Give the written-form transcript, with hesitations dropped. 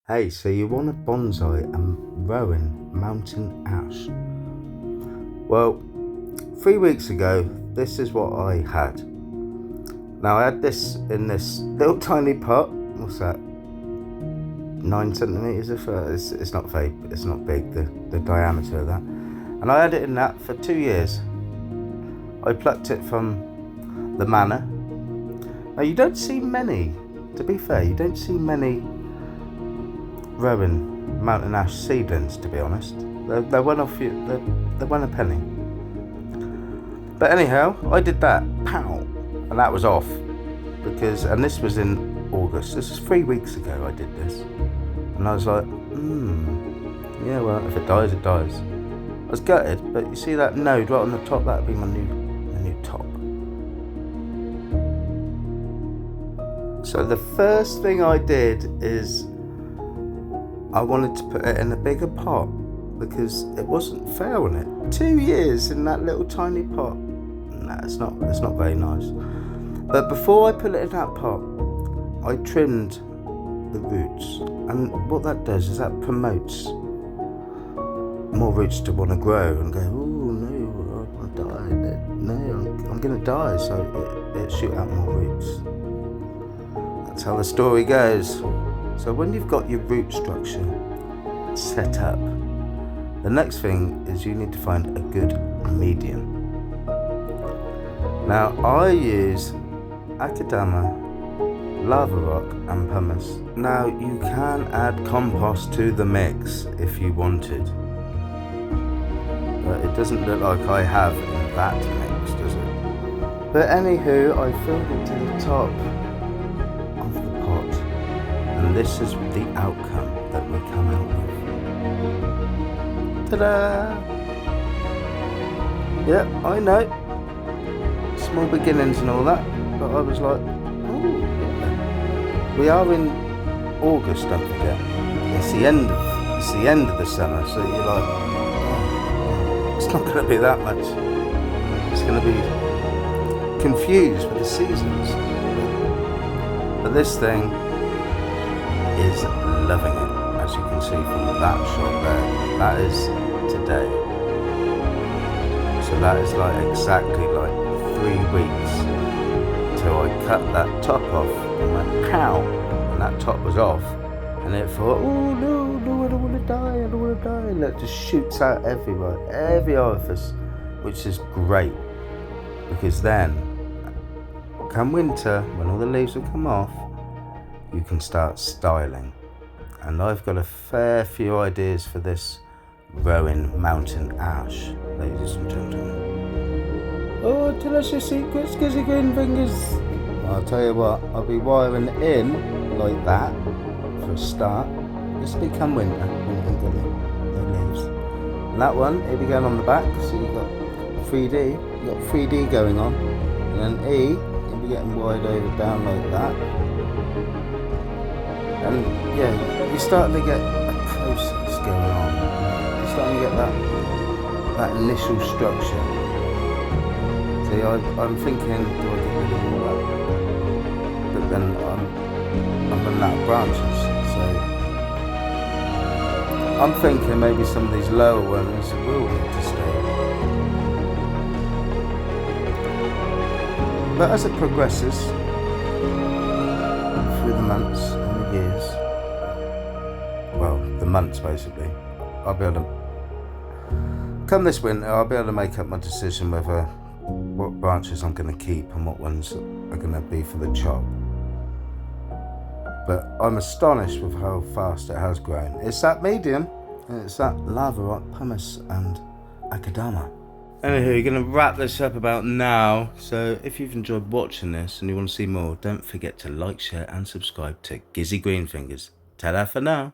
Hey, so you want a bonsai and Rowan Mountain Ash? Well, 3 weeks ago, this is what I had. Now I had this in this little tiny pot. What's that? 9 centimeters of it's not very, it's not big, the diameter of that. And I had it in that for 2 years. I plucked it from the manor. Now you don't see many, to be fair, you don't see many Rowan Mountain Ash seedlings, to be honest. They're one off you. They're one a penny. But anyhow, I did that, pow, and that was off and this was in August. This is 3 weeks ago. I did this, and I was like, yeah, well, if it dies, it dies. I was gutted, but you see that node right on the top? That'd be my new top. So the first thing I did is I wanted to put it in a bigger pot because it wasn't fair on it. 2 years in that little tiny pot. Nah, it's not very nice. But before I put it in that pot, I trimmed the roots. And what that does is that promotes more roots to want to grow and go, oh no, I want to die. No, I'm going to die. So it shoot out more roots. That's how the story goes. So when you've got your root structure set up, the next thing is you need to find a good medium. Now I use akadama, lava rock and pumice. Now you can add compost to the mix if you wanted, but it doesn't look like I have in that mix, does it? But anywho, I filled it to the top of the pot. And this is the outcome that we come out with. Ta-da! Yeah, I know. Small beginnings and all that, but I was like, oh, yeah. We are in August, don't forget. It's the end of the summer, so you're like, oh, it's not going to be that much. It's going to be confused with the seasons. But this thing is loving it, as you can see from that shot there. That is today. So that is like exactly like 3 weeks till I cut that top off and went pow, and that top was off, and it thought, oh no, I don't want to die, and it just shoots out everywhere, every orifice, which is great, because then come winter, when all the leaves will come off, you can start styling. And I've got a fair few ideas for this Rowan Mountain Ash, ladies and gentlemen. Oh, tell us your secrets, Gizzy Green Fingers. I'll tell you what, I'll be wiring in like that for a start. This will become winter when it ain't got no leaves. And that one, it'll be going on the back, so you've got 3D. You've got 3D going on. And then E, you'll be getting wide over down like that. And yeah, you're starting to get a process going on. You're starting to get that initial structure. See, I'm thinking, do I get rid of all that? But then I'm running out of branches. So I'm thinking maybe some of these lower ones will need to stay. But as it progresses through the months and the years, well, the months basically, I'll be able to, come this winter, I'll be able to make up my decision whether what branches I'm going to keep and what ones are going to be for the chop. But I'm astonished with how fast it has grown. It's that medium, and it's that lava rock, pumice and akadama. Anywho, you're going to wrap this up about now, so if you've enjoyed watching this and you want to see more, don't forget to like, share and subscribe to Gizzy Green Fingers. Ta-da for now.